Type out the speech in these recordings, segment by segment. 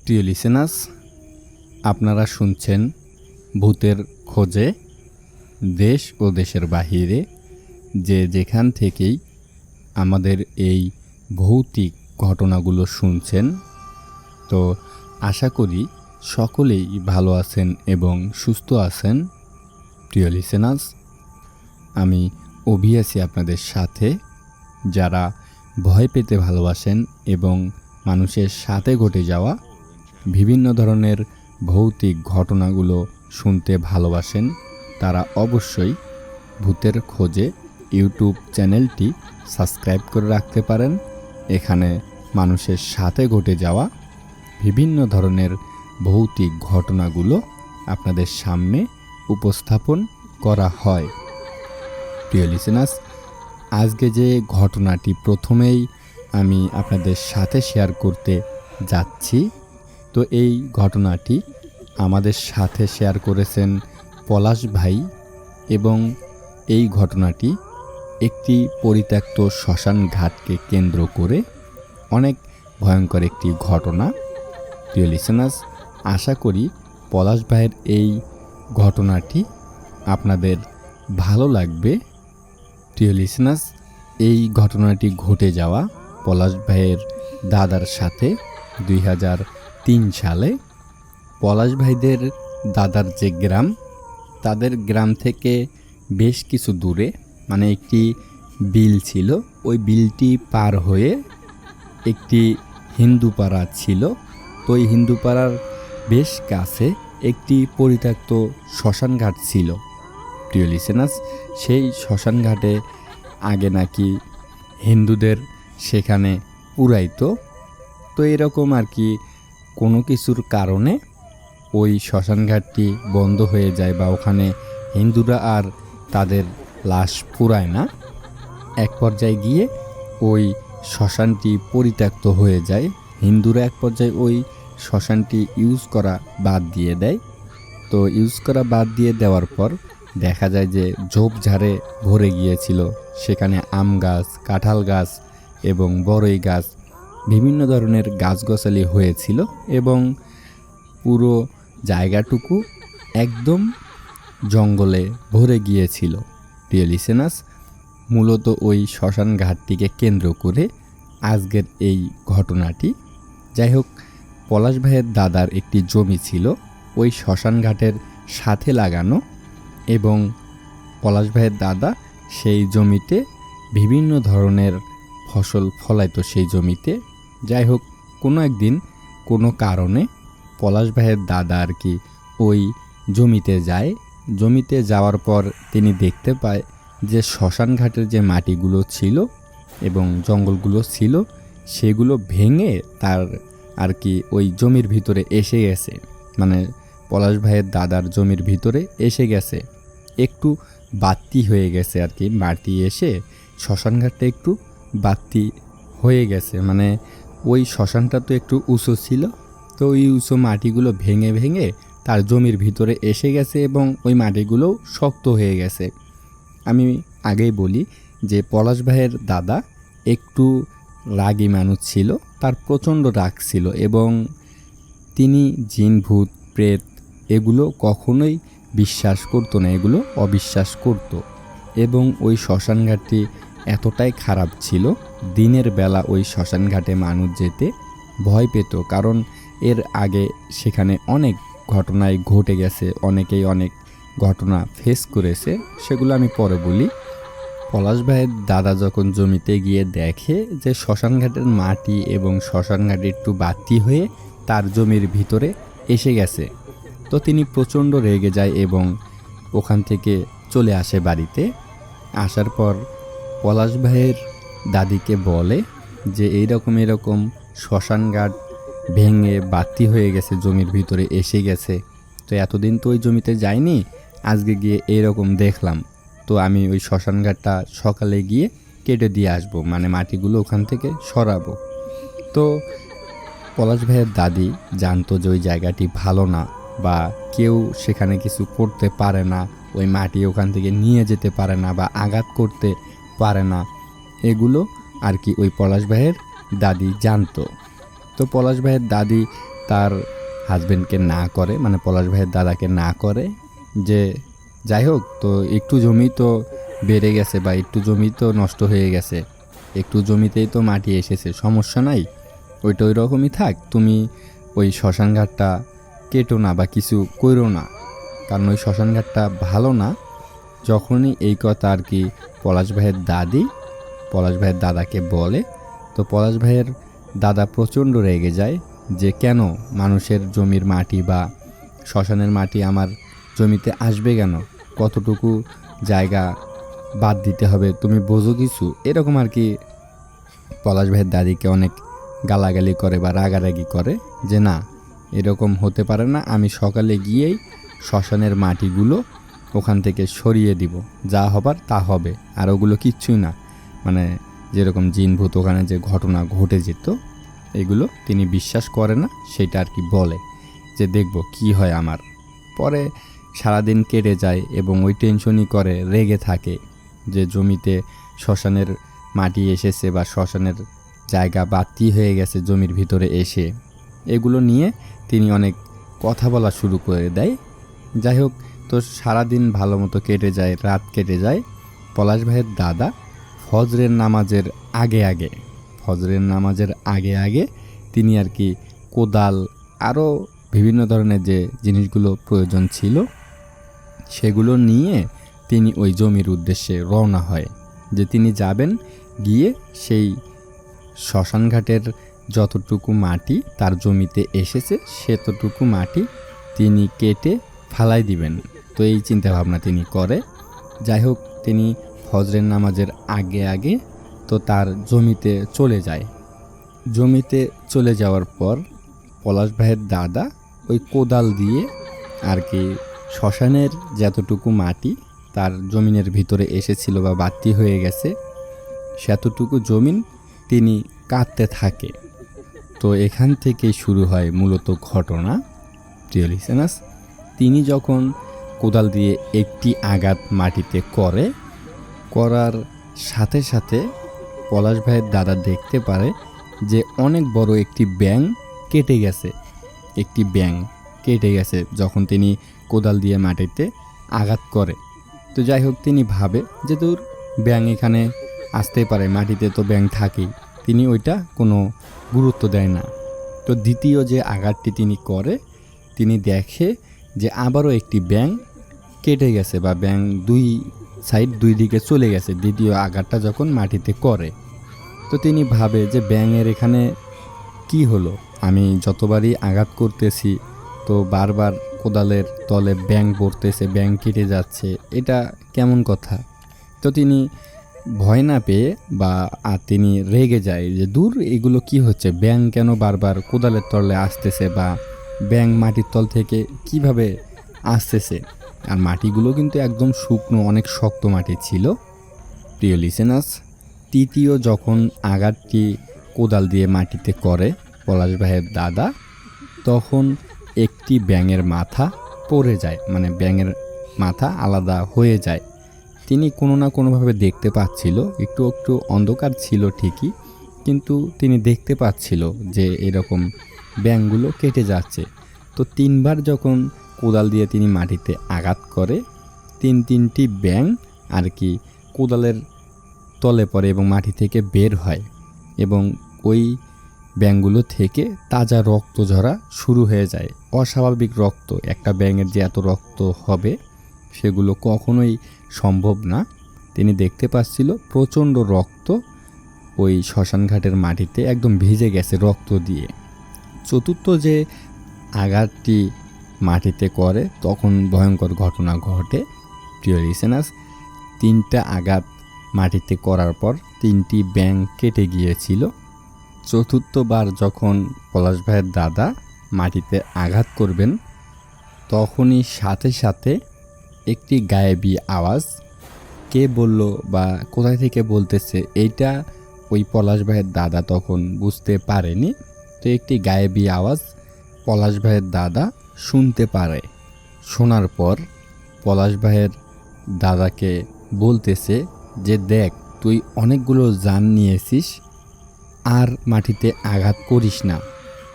প্রিয় লিসেনার্স, আপনারা শুনছেন ভূতের খোঁজে। দেশ ও দেশের বাহিরে যে যেখান থেকেই আমাদের এই ভৌতিক ঘটনাগুলো শুনছেন, তো আশা করি সকলেই ভালো আছেন এবং সুস্থ আছেন। প্রিয় লিসেনার্স, আমি অভিয়াসী আপনাদের সাথে, যারা ভয় পেতে ভালোবাসেন এবং মানুষের সাথে ঘটে যাওয়া বিভিন্ন ধরনের ভৌতিক ঘটনাগুলো শুনতে ভালোবাসেন, তারা অবশ্যই ভূতের খোঁজে ইউটিউব চ্যানেলটি সাবস্ক্রাইব করে রাখতে পারেন। এখানে মানুষের সাথে ঘটে যাওয়া বিভিন্ন ধরনের ভৌতিক ঘটনাগুলো আপনাদের সামনে উপস্থাপন করা হয়। প্রিয় লিসেনার্স, আজকে যে ঘটনাটি প্রথমেই আমি আপনাদের সাথে শেয়ার করতে যাচ্ছি, তো এই ঘটনাটি আমাদের সাথে শেয়ার করেছেন পলাশ ভাই, এবং এই ঘটনাটি একটি পরিত্যক্ত শ্মশান ঘাটকে কেন্দ্র করে অনেক ভয়ঙ্কর একটি ঘটনা। প্রিয় লিসেনার্স, আশা করি পলাশ ভাইয়ের এই ঘটনাটি আপনাদের ভালো লাগবে। প্রিয় লিসেনার্স, এই ঘটনাটি ঘটে যাওয়া পলাশ ভাইয়ের দাদার সাথে 2003 সালে। পলাশ ভাইদের দাদার যে গ্রাম, তাদের গ্রাম থেকে বেশ কিছু দূরে মানে একটি বিল ছিল। ওই বিলটি পার হয়ে একটি হিন্দু পাড়া ছিল। তো এই হিন্দু পাড়ার বেশ কাছে একটি পরিত্যক্ত শ্মশানঘাট ছিল। প্রিয় লিসেনার্স, সেই শ্মশানঘাটে আগে নাকি হিন্দুদের সেখানে পুরাইতো। তো এরকম আর কি কোনো কিছুর কারণে ওই শ্মশানঘাটটি বন্ধ হয়ে যায়, বা ওখানে হিন্দুরা আর তাদের লাশ পুরায় না। এক পর্যায়ে গিয়ে ওই শ্মশানটি পরিত্যক্ত হয়ে যায়। হিন্দুরা এক পর্যায়ে ওই শ্মশানটি ইউজ করা বাদ দিয়ে দেয়। তো ইউজ করা বাদ দিয়ে দেওয়ার পর দেখা যায় যে ঝোপঝাড়ে ভরে গিয়েছিল। সেখানে আম গাছ, কাঁঠাল গাছ এবং বড়ই গাছ, বিভিন্ন ধরনের গাছগাছালি হয়েছিল, এবং পুরো জায়গাটুকু একদম জঙ্গলে ভরে গিয়েছিল। প্রিয় লিসেনার্স, মূলত ওই শ্মশান ঘাটটিকে কেন্দ্র করে আজকের এই ঘটনাটি। যাই হোক, পলাশ ভাইয়ের দাদার একটি জমি ছিল ওই শ্মশান ঘাটের সাথে লাগানো, এবং পলাশ ভাইয়ের দাদা সেই জমিতে বিভিন্ন ধরনের ফসল ফলাইতো সেই জমিতে। যাই হোক, কোনো একদিন কোনো কারণে পলাশ ভাইয়ের দাদা আর কি ওই জমিতে যায়। জমিতে যাওয়ার পর তিনি দেখতে পায় যে শ্মশান ঘাটের যে মাটিগুলো ছিল এবং জঙ্গলগুলো ছিল, সেগুলো ভেঙে তার আর কি ওই জমির ভিতরে এসে গেছে। মানে পলাশ ভাইয়ের দাদার জমির ভিতরে এসে গেছে, একটু বাতি হয়ে গেছে আর কি। মাটি এসে শ্মশানঘাটটা একটু বাতি হয়ে গেছে। মানে ওই শ্মশানটা তো একটু উঁচু ছিল, তো ওই উঁচু মাটিগুলো ভেঙে ভেঙে তার জমির ভিতরে এসে গেছে, এবং ওই মাটিগুলোও শক্ত হয়ে গেছে। আমি আগেই বলি যে পলাশ ভাইয়ের দাদা একটু রাগী মানুষ ছিল, তার প্রচণ্ড রাগ ছিল, এবং তিনি জিন, ভূত, প্রেত এগুলো কখনোই বিশ্বাস করতো না, এগুলো অবিশ্বাস করত। এবং ওই শ্মশানঘাটটি এতটাই খারাপ ছিল, দিনের বেলা ওই শ্মশানঘাটে মানুষ যেতে ভয় পেত, কারণ এর আগে সেখানে অনেক ঘটনায় ঘটে গেছে, অনেকেই অনেক ঘটনা ফেস করেছে, সেগুলো আমি পরে বলি। পলাশ ভাইয়ের দাদা যখন জমিতে গিয়ে দেখে যে শ্মশানঘাটের মাটি এবং শ্মশানঘাটে একটু বাতি হয়ে তার জমির ভিতরে এসে গেছে, তো তিনি প্রচণ্ড রেগে যায় এবং ওখান থেকে চলে আসে বাড়িতে। আসার পর পলাশ ভাইয়ের দাদিকে বলে যে এইরকম এরকম শ্মশানঘাট ভেঙে বাতি হয়ে গেছে, জমির ভিতরে এসে গেছে। তো এতদিন তো ওই জমিতে যাইনি, আজকে গিয়ে এইরকম দেখলাম, তো আমি ওই শ্মশানঘাটটা সকালে গিয়ে কেটে দিয়ে আসবো, মানে মাটিগুলো ওখান থেকে সরাবো। তো পলাশ ভাইয়ের দাদি জানতো যে ওই জায়গাটি ভালো না, বা কেউ সেখানে কিছু করতে পারে না, ওই মাটি ওখান থেকে নিয়ে যেতে পারে না বা আঘাত করতে পারে না, এগুলো আর কি ওই পলাশ ভাইয়ের দাদি জানতো। তো পলাশ ভাইয়ের দাদি তার হাজবেন্ডকে না করে, মানে পলাশ ভাইয়ের দাদাকে না করে যে যাই হোক, তো একটু জমি তো বেড়ে গেছে বা একটু জমি তো নষ্ট হয়ে গেছে, একটু জমিতেই তো মাটি এসেছে, সমস্যা নাই, ওইটা ওই রকমই থাক, তুমি ওই শ্মশান ঘাটটা কেটো না বা কিছু করো না, কারণ ওই শ্মশান ঘাটটা ভালো না। যখনই এই কথা আর কি পলাশ ভাইয়ের দাদি পলাশ ভাইয়ের দাদাকে বলে, তো পলাশ ভাইয়ের দাদা প্রচণ্ড রেগে যায় যে কেন মানুষের জমির মাটি বা শ্মশানের মাটি আমার জমিতে আসবে, কেন কতটুকু জায়গা বাদ দিতে হবে, তুমি বোঝো কিছু, এরকম আর কি পলাশ ভাইয়ের দাদিকে অনেক গালাগালি করে বা রাগারাগি করে যে না, এরকম হতে পারে না, আমি সকালে গিয়েই শ্মশানের মাটিগুলো ওখান থেকে সরিয়ে দিব, যা হবার তা হবে, আর ওগুলো কিচ্ছুই না, মানে যেরকম জিনভূত ওখানে যে ঘটনা ঘটে যেত এগুলো তিনি বিশ্বাস করে না, সেটা আর কি বলে যে দেখব কি হয় আমার। পরে সারাদিন কেটে যায় এবং ওই টেনশনই করে, রেগে থাকে যে জমিতে শ্মশানের মাটি এসেছে বা শ্মশানের জায়গা বাতি হয়ে গেছে জমির ভিতরে এসে, এগুলো নিয়ে তিনি অনেক কথা বলা শুরু করে দেয়। যাই হোক, তো সারাদিন ভালো মতো কেটে যায়, রাত কেটে যায়। পলাশ ভাইয়ের দাদা ফজরের নামাজের আগে তিনি আর কি কোদাল আরও বিভিন্ন ধরনের যে জিনিসগুলো প্রয়োজন ছিল সেগুলো নিয়ে তিনি ওই জমির উদ্দেশ্যে রওনা হয়, যে তিনি যাবেন গিয়ে সেই শ্মশানঘাটের যতটুকু মাটি তার জমিতে এসেছে সেতটুকু মাটি তিনি কেটে ফালাই দিবেন। তো এই চিন্তাভাবনা তিনি করে। যাই হোক, তিনি ফজরের নামাজের আগে তো তার জমিতে চলে যায়। জমিতে চলে যাওয়ার পর পলাশ ভাইয়ের দাদা ওই কোদাল দিয়ে আর কি শ্মশানের যতটুকু মাটি তার জমিনের ভিতরে এসেছিল বা বাতি হয়ে গেছে সেতটুকু জমিন তিনি কাটতে থাকে। তো এখান থেকেই শুরু হয় মূলত ঘটনা। প্রিয় লিসেনার্স, তিনি যখন কোদাল দিয়ে একটি আঘাত মাটিতে করার সাথে সাথে পলাশ ভাইয়ের দাদা দেখতে পারে যে অনেক বড় একটি ব্যাঙ কেটে গেছে যখন তিনি কোদাল দিয়ে মাটিতে আঘাত করে। তো যাই হোক, তিনি ভাবে যে দূর, ব্যাঙ এখানে আসতেই পারে, মাটিতে তো ব্যাঙ থাকেই, তিনি ওইটা কোনো গুরুত্ব দেয় না। তো দ্বিতীয় যে আঘাতটি তিনি করে, তিনি দেখে যে আবারও একটি ব্যাঙ কেটে গেছে বা ব্যাঙ দুই দিকে চলে গেছে দ্বিতীয় আঘাতটা যখন মাটিতে করে। তো তিনি ভাবে যে ব্যাঙের এখানে কি হলো, আমি যতবারই আঘাত করতেছি তো বারবার কোদালের তলে ব্যাঙ পড়তেছে, ব্যাঙ কেটে যাচ্ছে, এটা কেমন কথা। তো তিনি ভয় না পেয়ে বা তিনি রেগে যায় যে দূর, এগুলো কি হচ্ছে, ব্যাঙ কেন বারবার কোদালের তলে আসতেছে বা ব্যাঙ মাটির তল থেকে কিভাবে আসতেছে, আর মাটিগুলো কিন্তু একদম শুকনো, অনেক শক্ত মাটি ছিল। প্রিয় লিসেনার্স, তৃতীয় যখন আঘাতটি কোদাল দিয়ে মাটিতে করে পলাশ ভাইয়ের দাদা, তখন একটি ব্যাঙের মাথা পড়ে যায়, মানে ব্যাঙের মাথা আলাদা হয়ে যায়। তিনি কোনো না কোনোভাবে দেখতে পাচ্ছিল, একটু একটু অন্ধকার ছিল ঠিকই, কিন্তু তিনি দেখতে পাচ্ছিল যে এরকম ব্যাঙগুলো কেটে যাচ্ছে। তো তিনবার যখন কোদাল দিয়ে তিনি মাটিতে আঘাত করে, তিনটি ব্যাঙ আর কি কোদালের তলে পড়ে এবং মাটি থেকে বের হয়, এবং ওই ব্যাঙগুলো থেকে তাজা রক্ত ঝরা শুরু হয়ে যায়। অস্বাভাবিক রক্ত, একটা ব্যাঙের যে এত রক্ত হবে সেগুলো কখনোই সম্ভব না। তিনি দেখতে পাচ্ছিল প্রচণ্ড রক্ত ওই শ্মশানঘাটের মাটিতে একদম ভিজে গেছে রক্ত দিয়ে। চতুর্থ যে আঘাতটি মাটিতে করে তখন ভয়ঙ্কর ঘটনা ঘটে। প্রিয় লিসেনার্স, তিনটা আঘাত মাটিতে করার পর তিনটি ব্যাঙ কেটে গিয়েছিল। চতুর্থবার যখন পলাশ ভাইয়ের দাদা মাটিতে আঘাত করবেন, তখনই সাথে সাথে একটি গায়েবী আওয়াজ, কে বলল বা কোথায় থেকে বলতেছে এইটা ওই পলাশ ভাইয়ের দাদা তখন বুঝতে পারেনি। তো একটি গায়েবী আওয়াজ পলাশ ভাইয়ের দাদা শুনতে পারে। শোনার পর পলাশ ভাইয়ের দাদাকে বলতেছে যে দেখ, তুই অনেকগুলো জান নিয়েছিস, আর মাটিতে আঘাত করিস না,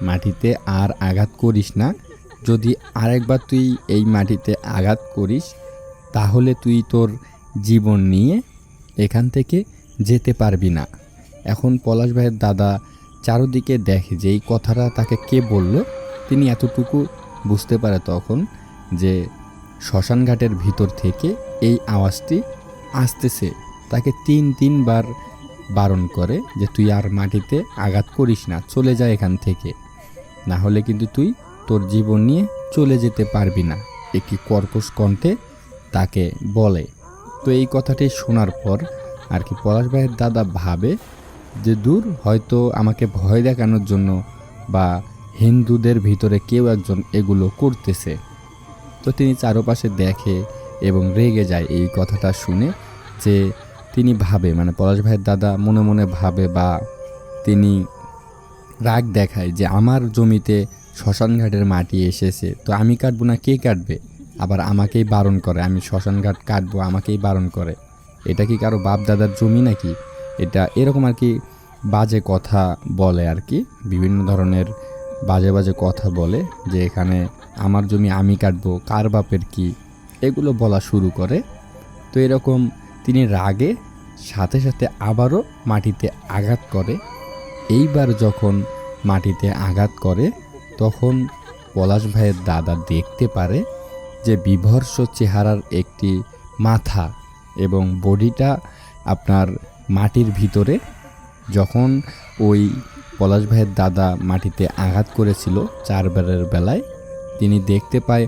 মাটিতে আর আঘাত করিস না। যদি আরেকবার তুই এই মাটিতে আঘাত করিস তাহলে তুই তোর জীবন নিয়ে এখান থেকে যেতে পারবি না। এখন পলাশ ভাইয়ের দাদা চারদিকে দেখে যে এই কথাটা তাকে কে বলল। তিনি এতটুকু বুঝতে পারে তখন যে শ্মশানঘাটের ভিতর থেকে এই আওয়াজটি আসতেছে। তাকে তিনবার বারণ করে যে তুই আর মাটিতে আঘাত করিস না, চলে যা এখান থেকে, না হলে কিন্তু তুই তোর জীবন নিয়ে চলে যেতে পারবি না, একটি কর্কশ কণ্ঠে তাকে বলে। তো এই কথাটি শোনার পর আর কি পলাশ ভাইয়ের দাদা ভাবে যে দূর, হয়তো আমাকে ভয় দেখানোর জন্য বা হিন্দুদের ভিতরে কেউ একজন এগুলো করতেছে। তো তিনি চারপাশে দেখে এবং রেগে যায় এই কথাটা শুনে, যে তিনি ভাবে মানে পলাশ ভাইয়ের দাদা মনে মনে ভাবে বা তিনি রাগ দেখায় যে আমার জমিতে শ্মশানঘাটের মাটি এসেছে, তো আমি কাটবো না, কে কাটবে? আবার আমাকেই বারণ করে, আমি শ্মশানঘাট কাটবো, আমাকেই বারণ করে। এটা কি কারো বাপ দাদার জমি নাকি? এটা এরকম আর কি বাজে কথা বলে আর কি, বিভিন্ন ধরনের বাজে বাজে কথা বলে যে এখানে আমার জমি আমি কাটবো, কার বাপের কি, এগুলো বলা শুরু করে। তো এরকম তিনি রাগে সাথে সাথে আবারও মাটিতে আঘাত করে। এইবার যখন মাটিতে আঘাত করে তখন পলাশ ভাইয়ের দাদা দেখতে পারে যে বিভৎস চেহারার একটি মাথা এবং বডিটা আপনার মাটির ভিতরে। যখন ওই পলাশ ভাইয়ের দাদা মাটিতে আঘাত করেছিল 4 বারের বেলায়, তিনি দেখতে পায়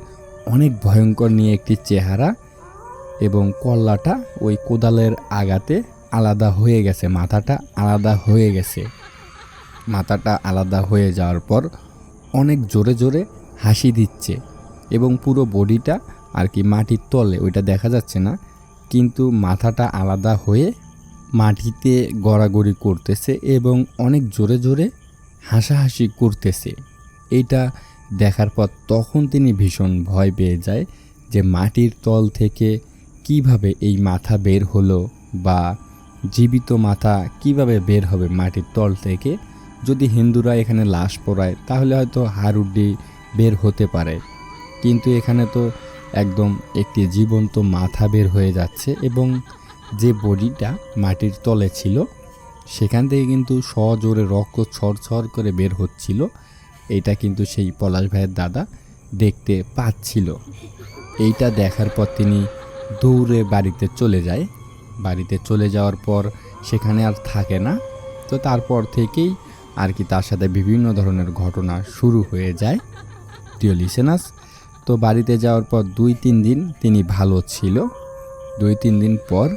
অনেক ভয়ঙ্কর নিয়ে একটি চেহারা এবং কল্লাটা ওই কোদালের আঘাতে আলাদা হয়ে গেছে, মাথাটা আলাদা হয়ে গেছে। মাথাটা আলাদা হয়ে যাওয়ার পর অনেক জোরে জোরে হাসি দিচ্ছে এবং পুরো বডিটা আর কি মাটির তলে, ওইটা দেখা যাচ্ছে না, কিন্তু মাথাটা আলাদা হয়ে মাটিতে গড়াগড়ি করতেছে এবং অনেক জোরে জোরে হাসাহাসি করতেছে। এইটা দেখার পর তখন তিনি ভীষণ ভয় পেয়ে যায় যে মাটির তল থেকে কিভাবে এই মাথা বের হলো, বা জীবিত মাথা কিভাবে বের হবে মাটির তল থেকে। যদি হিন্দুরা এখানে লাশ পোড়ায় তাহলে হয়তো হাড়ুড্ডি বের হতে পারে, কিন্তু এখানে তো একদম একটি জীবন্ত মাথা বের হয়ে যাচ্ছে এবং যে বডিটা মাটির তলে ছিল সেখান থেকে কিন্তু সজোরে রক্ত ছড়ছড় করে বের হচ্ছিল। এইটা কিন্তু সেই পলাশ ভাইয়ের দাদা দেখতে পাচ্ছিল। এইটা দেখার পর তিনি দৌড়ে বাড়িতে চলে যায়। বাড়িতে চলে যাওয়ার পর সেখানে আর থাকে না। তো তারপর থেকেই আর কি তার সাথে বিভিন্ন ধরনের ঘটনা শুরু হয়ে যায়। প্রিয় লিসেনার্স, তো বাড়িতে যাওয়ার পর 2-3 দিন তিনি ভালো ছিল। 2-3 দিন পর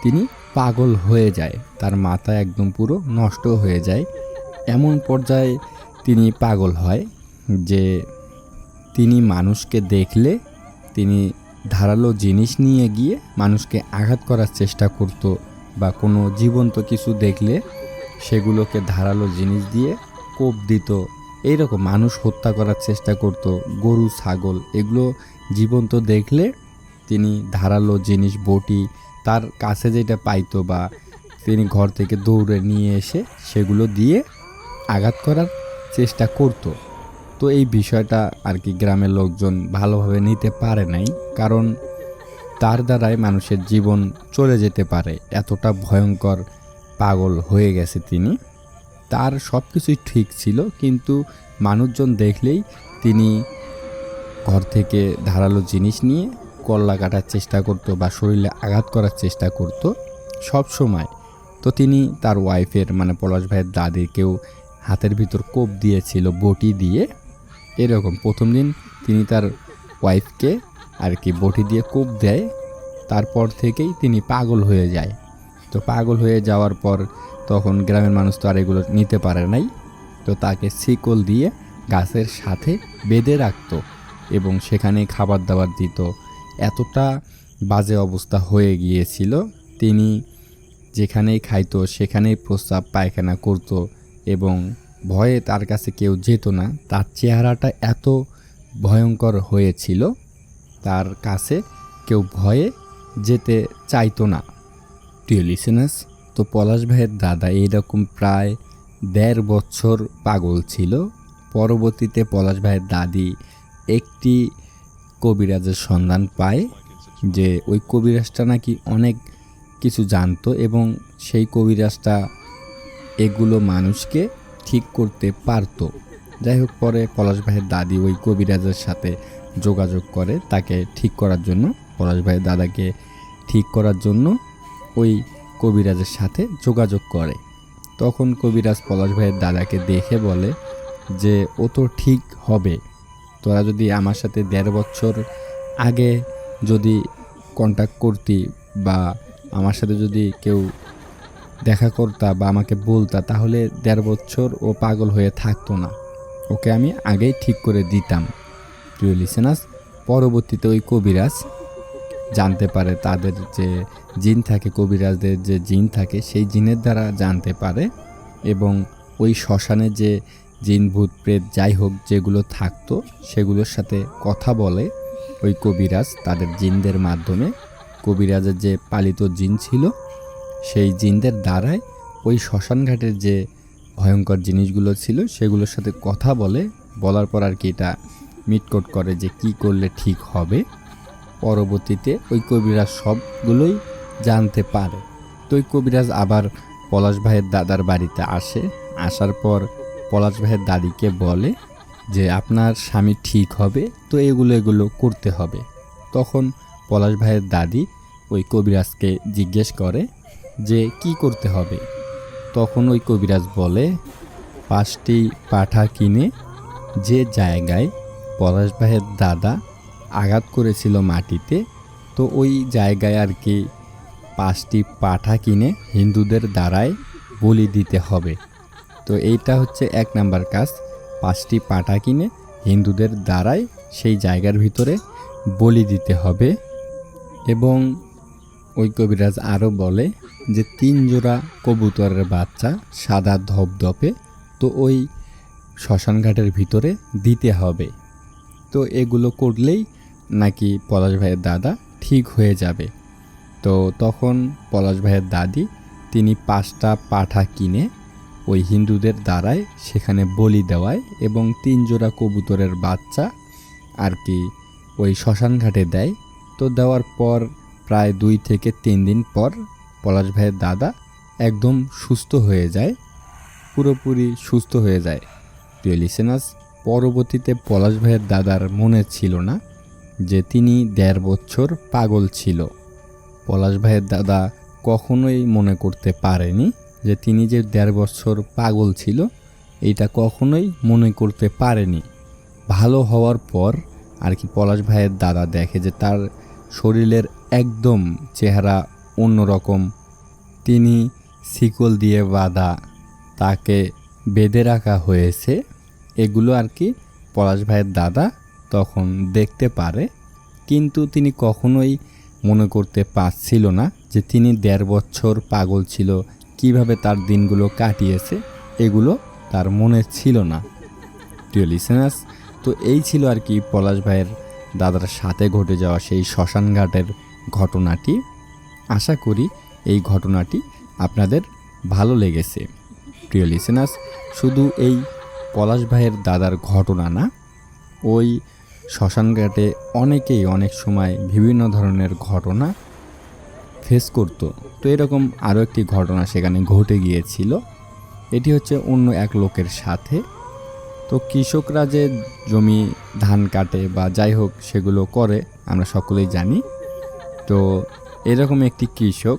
তিনি পাগল হয়ে যায়, তার মাথা একদম পুরো নষ্ট হয়ে যায়। এমন পর্যায়ে তিনি পাগল হয় যে তিনি মানুষকে দেখলে তিনি ধারালো জিনিস নিয়ে গিয়ে মানুষকে আঘাত করার চেষ্টা করত, বা কোনো জীবন্ত কিছু দেখলে সেগুলোকে ধারালো জিনিস দিয়ে কোপ দিত। এইরকম মানুষ হত্যা করার চেষ্টা করত, গরু ছাগল এগুলো জীবন্ত দেখলে তিনি ধারালো জিনিস বটি তার কাছে যেটা পাইতো বা তিনি ঘর থেকে দৌড়ে নিয়ে এসে সেগুলো দিয়ে আঘাত করার চেষ্টা করত। তো এই বিষয়টা আর কি গ্রামের লোকজন ভালোভাবে নিতে পারে নাই, কারণ তার দ্বারাই মানুষের জীবন চলে যেতে পারে, এতটা ভয়ঙ্কর পাগল হয়ে গেছে তিনি। তার সব কিছুই ঠিক ছিল, কিন্তু মানুষজন দেখলেই তিনি ঘর থেকে ধারালো জিনিস নিয়ে কল্লা কাটার চেষ্টা করত বা শরীরে আঘাত করার চেষ্টা করত সব সময়। তো তিনি তার ওয়াইফের মানে পলাশ ভাইয়ের দাদিকেও হাতের ভিতর কোপ দিয়েছিল বটি দিয়ে। এরকম প্রথম দিন তিনি তার ওয়াইফকে আর কি বটি দিয়ে কোপ দেয়, তারপর থেকেই তিনি পাগল হয়ে যায়। তো পাগল হয়ে যাওয়ার পর তখন গ্রামের মানুষ তো আর এগুলো নিতে পারে নাই, তো তাকে শিকল দিয়ে গাছের সাথে বেঁধে রাখতো এবং সেখানে খাবার দাবার দিত। এতটা বাজে অবস্থা হয়ে গিয়েছিল, তিনি যেখানেই খাইতো সেখানেই প্রস্রাব পায়খানা করত এবং ভয়ে তার কাছে কেউ যেত না। তার চেহারাটা এত ভয়ঙ্কর হয়েছিল, তার কাছে কেউ ভয়ে যেতে চাইতো না। প্রিয় লিসেনার্স, তো পলাশ ভাইয়ের দাদা এইরকম প্রায় ১.৫ বছর পাগল ছিল। পরবর্তীতে পলাশ ভাইয়ের দাদি একটি কবিরাজের সন্ধান পায়, যে ওই কবিরাজটা নাকি অনেক কিছু জানতো এবং সেই কবিরাজটা এগুলো মানুষকে ঠিক করতে পারতো। যাই হোক, পরে পলাশ ভাইয়ের দাদি ওই কবিরাজের সাথে যোগাযোগ করে তাকে ঠিক করার জন্য। পলাশ ভাইয়ের দাদাকে ঠিক করার জন্য ওই কবিরাজের সাথে যোগাযোগ করে। তখন কবিরাজ পলাশ ভাইয়ের দাদাকে দেখে বলে যে ও তো ঠিক হবে, তোরা যদি আমার সাথে ১.৫ বছর আগে যদি কন্ট্যাক্ট করতি বা আমার সাথে যদি কেউ দেখা করতা বা আমাকে বলতা, তাহলে ১.৫ বছর ও পাগল হয়ে থাকতো না, ওকে আমি আগেই ঠিক করে দিতাম। প্রিয় লিসেনার্স, পরবর্তীতে ওই কবিরাজ জানতে পারে তাদের যে জিন থাকে, কবিরাজদের যে জিন থাকে, সেই জিনের দ্বারা জানতে পারে এবং ওই শ্মশানে যে জিন ভূত প্রেত যাই হোক যেগুলো থাকতো সেগুলোর সাথে কথা বলে ওই কবিরাজ তাদের জিনদের মাধ্যমে। কবিরাজের যে পালিত জিন ছিল সেই জিনদের দ্বারাই ওই শ্মশানঘাটের যে ভয়ঙ্কর জিনিসগুলো ছিল সেগুলোর সাথে কথা বলার পর আর কি এটা মিটকট করে যে কি করলে ঠিক হবে। পরবর্তীতে ওই কবিরাজ সবগুলোই জানতে পারে। তো ওই কবিরাজ আবার পলাশ ভাইয়ের দাদার বাড়িতে আসে। আসার পর পলাশ ভাইয়ের দাদিকে বলে যে আপনার স্বামী ঠিক হবে, তো এগুলো করতে হবে। তখন পলাশ ভাইয়ের দাদি ওই কবিরাজকে জিজ্ঞেস করে যে কি করতে হবে। তখন ওই কবিরাজ বলে 5টি পাঠা কিনে যে জায়গায় পলাশ ভাইয়ের দাদা আঘাত করেছিল মাটিতে, তো ওই জায়গায় আর কি 5টি পাঠা কিনে হিন্দুদের দ্বারাই বলি দিতে হবে। তো এইটা হচ্ছে 1 নাম্বার কাজ, 5টি পাঠা কিনে হিন্দুদের দ্বারাই সেই জায়গার ভিতরে বলি দিতে হবে। এবং ওই কবিরাজ আরও বলে যে 3 জোড়া কবুতরের বাচ্চা সাদা ধপধপে তো ওই শ্মশানঘাটের ভিতরে দিতে হবে। তো এগুলো করলেই নাকি পলাশ ভাইয়ের দাদা ঠিক হয়ে যাবে। তো তখন পলাশ ভাইয়ের দাদি তিনি 5টা পাঠা কিনে ওই হিন্দুদের দ্বারাই সেখানে বলি দেওয়ায় এবং 3 জোড়া কবুতরের বাচ্চা আর কি ওই শ্মশানঘাটে দেয়। তো দেওয়ার পর প্রায় 2 থেকে 3 দিন পর পলাশ ভাইয়ের দাদা একদম সুস্থ হয়ে যায়, পুরোপুরি সুস্থ হয়ে যায়। প্রিয় লিসেনার্স, পরবর্তীতে পলাশ ভাইয়ের দাদার মনে ছিল না যে তিনি 1.5 বছর পাগল ছিল। পলাশ ভাইয়ের দাদা কখনোই মনে করতে পারেনি যে তিনি যে 1.5 বছর পাগল ছিল, এইটা কখনোই মনে করতে পারেনি। ভালো হওয়ার পর আর কি পলাশ ভাইয়ের দাদা দেখে যে তার শরীরের একদম চেহারা অন্যরকম। তিনি শিকল দিয়ে বাঁধা, তাকে বেঁধে রাখা হয়েছে, এগুলো আর কি পলাশ ভাইয়ের দাদা তখন দেখতে পারে। কিন্তু তিনি কখনোই মনে করতে পারছিল না যে তিনি 1.5 বছর পাগল ছিল, কিভাবে তার দিনগুলো কাটিয়েছে এগুলো তার মনে ছিল না। প্রিয় লিসেনার্স, তো এই ছিল আর কি পলাশ ভাইয়ের দাদার সাথে ঘটে যাওয়া সেই শ্মশানঘাটের ঘটনাটি। আশা করি এই ঘটনাটি আপনাদের ভালো লেগেছে। প্রিয় লিসেনার্স, শুধু এই পলাশ ভাইয়ের দাদার ঘটনা না, ওই শ্মশানঘাটে অনেকেই অনেক সময় বিভিন্ন ধরনের ঘটনা ফেস করত। তো এরকম আরও একটি ঘটনা সেখানে ঘটে গিয়েছিল। এটি হচ্ছে অন্য এক লোকের সাথে। তো কৃষকরা যে জমি ধান কাটে বা যাই হোক সেগুলো করে আমরা সকলেই জানি। তো এরকম একটি কৃষক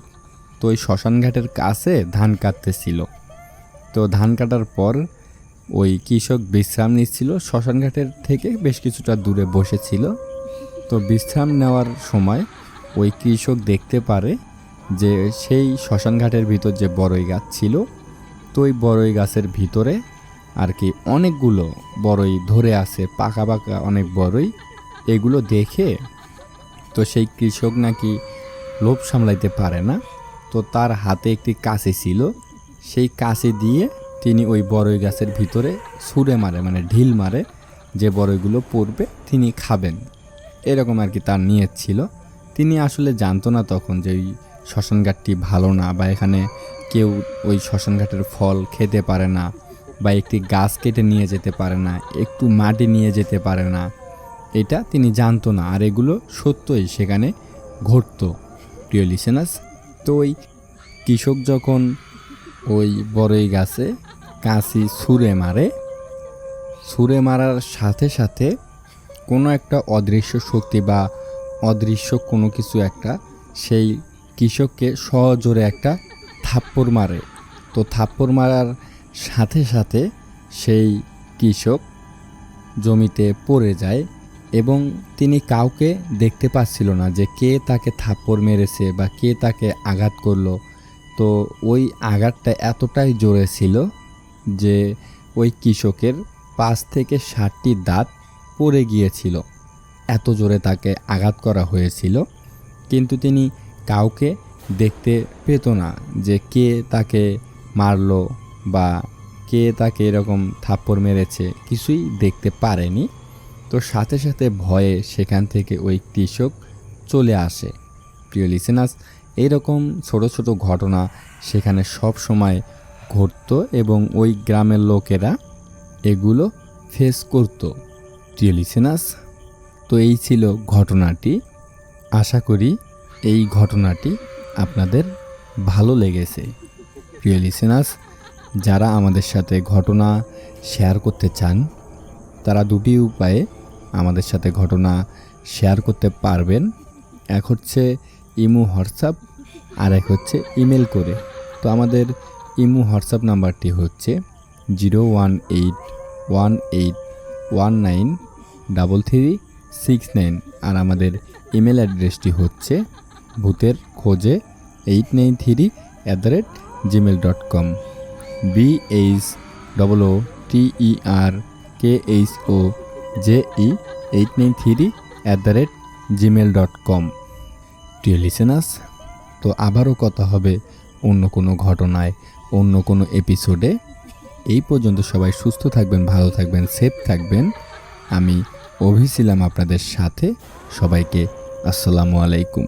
তো ওই শ্মশানঘাটের কাছে ধান কাটতেছিল। তো ধান কাটার পর ওই কৃষক বিশ্রাম নিচ্ছিল, শ্মশানঘাটের থেকে বেশ কিছুটা দূরে বসেছিল। তো বিশ্রাম নেওয়ার সময় ওই কৃষক দেখতে পারে যে সেই শ্মশানঘাটের ভিতর যে বড়ই গাছ ছিল, তো ওই বড়ই গাছের ভিতরে আর কি অনেকগুলো বড়ই ধরে আছে, পাকা পাকা অনেক বড়ই। এগুলো দেখে তো সেই কৃষক নাকি লোভ সামলাইতে পারে না। তো তার হাতে একটি কাঁচি ছিল, সেই কাঁচি দিয়ে তিনি ওই বড়ই গাছের ভিতরে ছুঁড়ে মারে, মানে ঢিল মারে, যে বড়ইগুলো পড়বে তিনি খাবেন, এরকম আর কি তার নিয়ত ছিল। তিনি আসলে জানতো না তখন যে ওই শ্মশানঘাটটি ভালো না বা এখানে কেউ ওই শ্মশানঘাটের ফল খেতে পারে না, বা একটি গাছ কেটে নিয়ে যেতে পারে না, একটু মাটি নিয়ে যেতে পারে না, এটা তিনি জানতো না। আর এগুলো সত্যই সেখানে ঘটতো প্রিয় লিসেনার্স। তো ওই কৃষক যখন ওই বড়ই গাছে কাঁচি ছুঁড়ে মারার সাথে সাথে কোনো একটা অদৃশ্য শক্তি বা অদৃশ্য কোনো কিছু একটা সেই কৃষককে সজোরে একটা থাপ্পড় মারে। তো থাপ্পড় মারার সাথে সাথে সেই কৃষক জমিতে পড়ে যায় এবং তিনি কাউকে দেখতে পাচ্ছিল না যে কে তাকে থাপ্পড় মেরেছে বা কে তাকে আঘাত করলো। তো ওই আঘাতটা এতটাই জোরে ছিল যে ওই কৃষকের 5 থেকে 7টি দাঁত পড়ে গিয়েছিল, এত জোরে তাকে আঘাত করা হয়েছিল। কিন্তু তিনি কাউকে দেখতে পেত না যে কে তাকে মারলো বা কে তাকে এরকম থাপ্পড় মেরেছে, কিছুই দেখতে পারেনি। তো সাথে সাথে ভয়ে সেখান থেকে ওই কৃষক চলে আসে। প্রিয় লিসেনার্স, এইরকম ছোট ছোট ঘটনা সেখানে সব সময় ঘটতো এবং ওই গ্রামের লোকেরা এগুলো ফেস করত। প্রিয় লিসেনার্স, তো এই ছিল ঘটনাটি। আশা করি এই ঘটনাটি আপনাদের ভালো লেগেছে। প্রিয় লিসেনার্স, যারা আমাদের সাথে ঘটনা শেয়ার করতে চান তারা দুটি উপায়ে আমাদের সাথে ঘটনা শেয়ার করতে পারবেন। এক হচ্ছে ইমো হোয়াটসঅ্যাপ, আর এক হচ্ছে ইমেল করে। তো আমাদের ইমো হোয়াটসঅ্যাপ নাম্বারটি হচ্ছে 01819193369, আর আমাদের ইমেল অ্যাড্রেসটি হচ্ছে bhuterkhoje893@gmail.com, BHOOTERKHOJE893@gmail.com। প্রিয় লিসেনার্স, তো আবারও কথা হবে অন্য কোনো ঘটনায়, অন্য কোনো এপিসোডে। এই পর্যন্ত সবাই সুস্থ থাকবেন, ভালো থাকবেন, সেফ থাকবেন। আমি অভি ছিলাম আপনাদের সাথে। সবাইকে আসসালামু আলাইকুম।